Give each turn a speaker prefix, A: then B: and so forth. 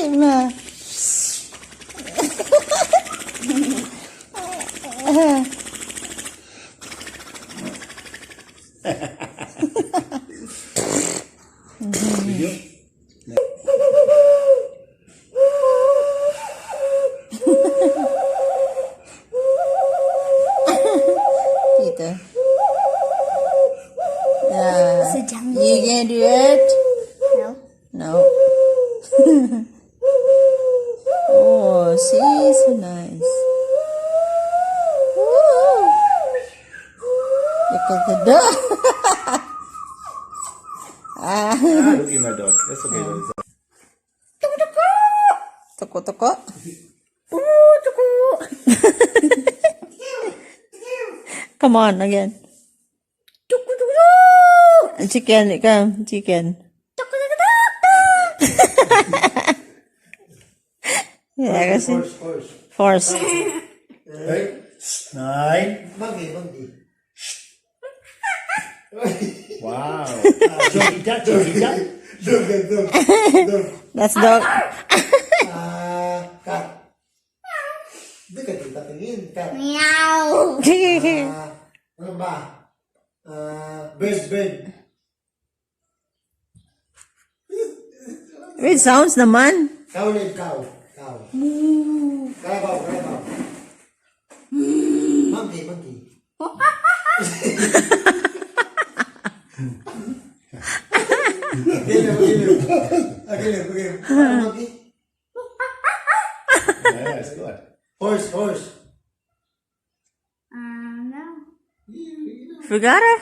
A: Ma. Peter. Yeah. You can do it?
B: No.
A: No. Oh, see, so nice. Woo. Look at the dog.
C: Look at my dog. That's okay.
A: Toko, toko. Come on, again. Chicken, come, chicken. Yeah, kasi. Force.
C: Hey. Nine. Wow.
A: That's dog.
D: Kat. Hindi ka tingin. Kat.
B: Meow.
D: Ano ba? Bird.
A: Wait, sounds naman.
D: Cow ulit, cow. Kalabaw. Monkey. Again. Monkey.
C: Yeah, it's good.
D: Horse.
B: No.
A: Forgot her?